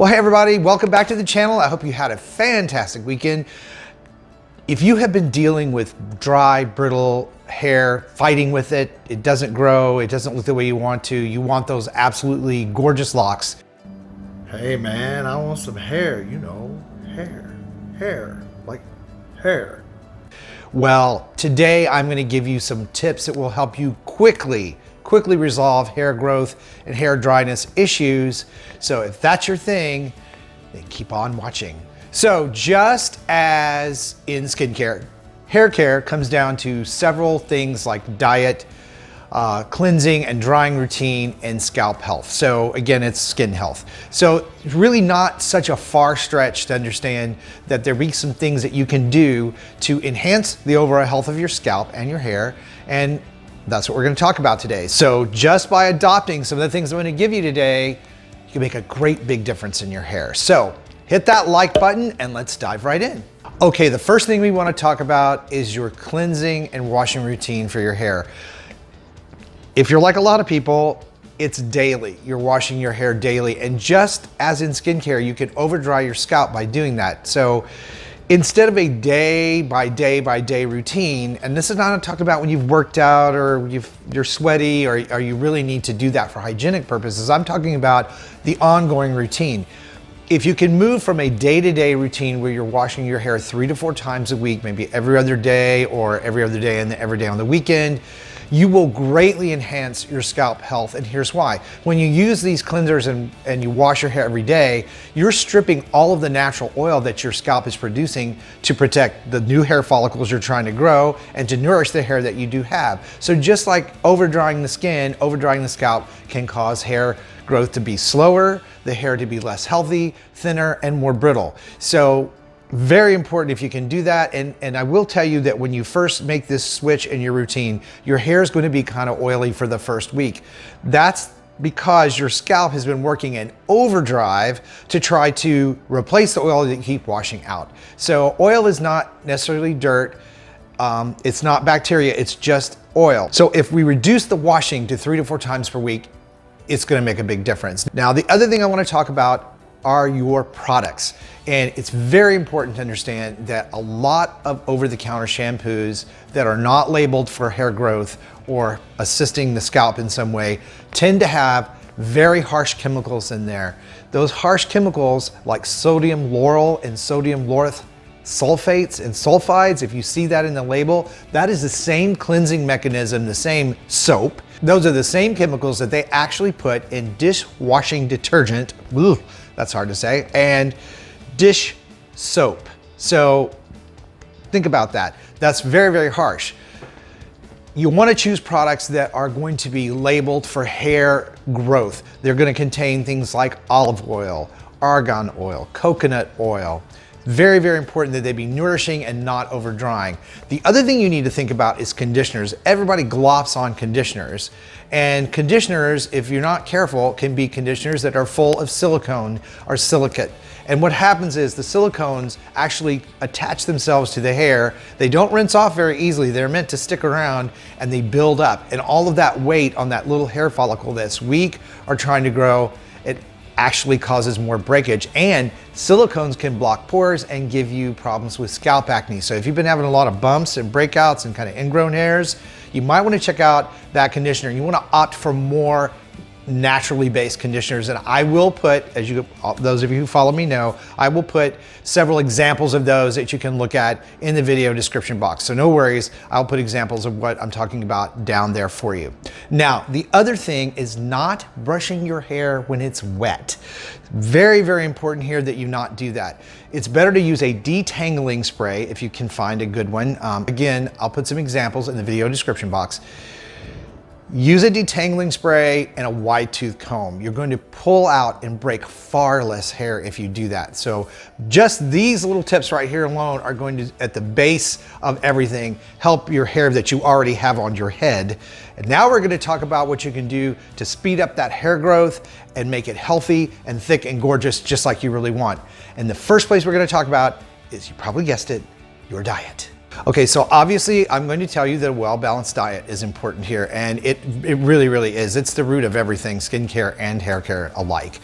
Well, hey everybody, welcome back to the channel. I hope you had a fantastic weekend. If you have been dealing with dry, brittle hair, fighting with it, it doesn't grow, it doesn't look the way you want to, you want those absolutely gorgeous locks. Hey man, I want some hair, you know, hair, like hair. Well, today I'm going to give you some tips that will help you quickly resolve hair growth and hair dryness issues. So if that's your thing, then keep on watching. So just as in skincare, hair care comes down to several things like diet, cleansing and drying routine, and scalp health. So again, it's skin health. So it's really not such a far stretch to understand that there be some things that you can do to enhance the overall health of your scalp and your hair, and that's what we're going to talk about today. So just by adopting some of the things I'm going to give you today, you can make a great big difference in your hair. So hit that like button and let's dive right in. Okay, the first thing we want to talk about is your cleansing and washing routine for your hair. If you're like a lot of people, it's daily. You're washing your hair daily, and just as in skincare, you can over dry your scalp by doing that. So instead of a day by day routine, and this is not talking about when you've worked out or you're sweaty or you really need to do that for hygienic purposes, I'm talking about the ongoing routine. If you can move from a day-to-day routine where you're washing your hair 3 to 4 times a week, maybe every other day or every other day and then every day on the weekend, you will greatly enhance your scalp health, and here's why. When you use these cleansers and you wash your hair every day, you're stripping all of the natural oil that your scalp is producing to protect the new hair follicles you're trying to grow and to nourish the hair that you do have. So just like over drying the skin, over drying the scalp can cause hair growth to be slower, the hair to be less healthy, thinner, and more brittle. So very important if you can do that. And I will tell you that when you first make this switch in your routine, your hair is going to be kind of oily for the first week. That's because your scalp has been working in overdrive to try to replace the oil that you keep washing out. So oil is not necessarily dirt. It's not bacteria, it's just oil. So if we reduce the washing to 3 to 4 times per week, it's going to make a big difference. Now, the other thing I want to talk about are your products. And it's very important to understand that a lot of over-the-counter shampoos that are not labeled for hair growth or assisting the scalp in some way tend to have very harsh chemicals in there. Those harsh chemicals like sodium lauryl and sodium lauryl sulfates and sulfides, if you see that in the label, that is the same cleansing mechanism, the same soap. Those are the same chemicals that they actually put in dishwashing detergent, that's hard to say, and dish soap. So think about that. That's very harsh. You want to choose products that are going to be labeled for hair growth. They're going to contain things like olive oil, argan oil, coconut oil. Very important that they be nourishing and not over drying. The other thing you need to think about is conditioners. Everybody glops on conditioners, and conditioners, if you're not careful, can be conditioners that are full of silicone or silicate. And what happens is the silicones actually attach themselves to the hair. They don't rinse off very easily. They're meant to stick around, and they build up. And all of that weight on that little hair follicle that's weak or trying to grow, it actually causes more breakage, and silicones can block pores and give you problems with scalp acne. So if you've been having a lot of bumps and breakouts and kind of ingrown hairs, you might want to check out that conditioner. You want to opt for more naturally based conditioners, and I will put, as you, those of you who follow me know, I will put several examples of those that you can look at in the video description box. So no worries, I'll put examples of what I'm talking about down there for you. Now, the other thing is not brushing your hair when it's wet. Very important here that you not do that. It's better to use a detangling spray if you can find a good one. Again, I'll put some examples in the video description box. Use a detangling spray and a wide tooth comb. You're going to pull out and break far less hair if you do that. So just these little tips right here alone are going to, at the base of everything, help your hair that you already have on your head. And now we're going to talk about what you can do to speed up that hair growth and make it healthy and thick and gorgeous just like you really want. And the first place we're going to talk about is, you probably guessed it, your diet. Okay, so obviously I'm going to tell you that a well-balanced diet is important here, and it really is. It's the root of everything, skincare and hair care alike.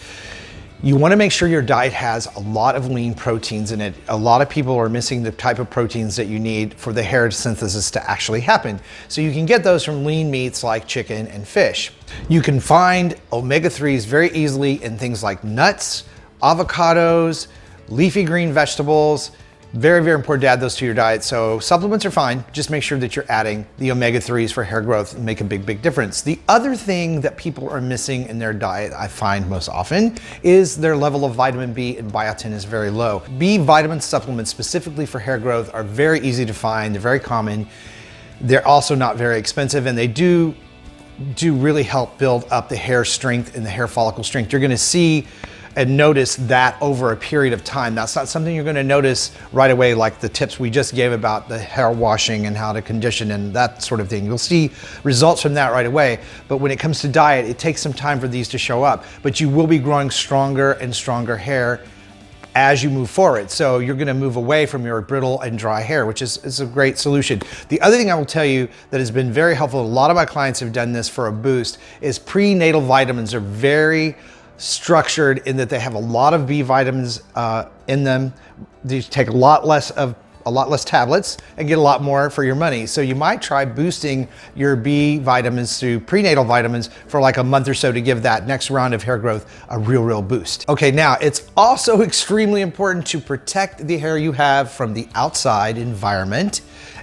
You want to make sure your diet has a lot of lean proteins in it. A lot of people are missing the type of proteins that you need for the hair synthesis to actually happen. So you can get those from lean meats like chicken and fish. You can find omega-3s very easily in things like nuts, avocados, leafy green vegetables. Very, very important to add those to your diet. So supplements are fine. Just make sure that you're adding the omega-3s for hair growth and make a big, big difference. The other thing that people are missing in their diet, I find most often, is their level of vitamin B and biotin is very low. B vitamin supplements specifically for hair growth are very easy to find. They're very common. They're also not very expensive, and they do really help build up the hair strength and the hair follicle strength. You're gonna see and notice that over a period of time. That's not something you're gonna notice right away, like the tips we just gave about the hair washing and how to condition and that sort of thing. You'll see results from that right away. But when it comes to diet, it takes some time for these to show up. But you will be growing stronger and stronger hair as you move forward. So you're gonna move away from your brittle and dry hair, which is a great solution. The other thing I will tell you that has been very helpful, a lot of my clients have done this for a boost, is prenatal vitamins are very structured in that they have a lot of B vitamins in them. These take a lot less tablets and get a lot more for your money. So you might try boosting your B vitamins through prenatal vitamins for like a month or so to give that next round of hair growth a real boost. Okay, now it's also extremely important to protect the hair you have from the outside environment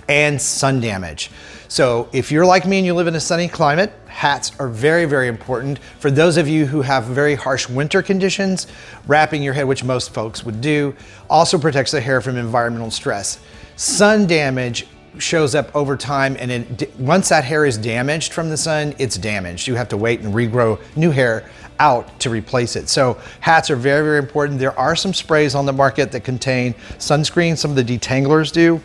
and sun damage. So if you're like me and you live in a sunny climate, hats are very, very important. For those of you who have very harsh winter conditions, wrapping your head, which most folks would do, also protects the hair from environmental stress. Sun damage shows up over time, and once that hair is damaged from the sun, it's damaged. You have to wait and regrow new hair out to replace it. So hats are very, very important. There are some sprays on the market that contain sunscreen. Some of the detanglers do.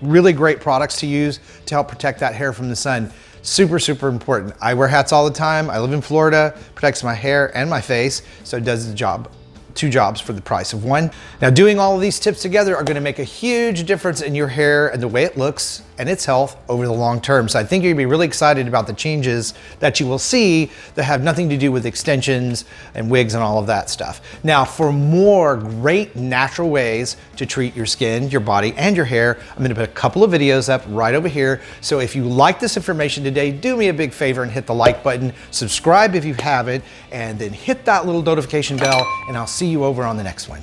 Really great products to use to help protect that hair from the sun. Super, super important. I wear hats all the time. I live in Florida, protects my hair and my face, so it does the job. 2 jobs for the price of 1. Now, doing all of these tips together are gonna make a huge difference in your hair and the way it looks and its health over the long term. So I think you're gonna be really excited about the changes that you will see that have nothing to do with extensions and wigs and all of that stuff. Now, for more great natural ways to treat your skin, your body, and your hair, I'm gonna put a couple of videos up right over here. So if you like this information today, do me a big favor and hit the like button, subscribe if you haven't, and then hit that little notification bell, and I'll see you over on the next one.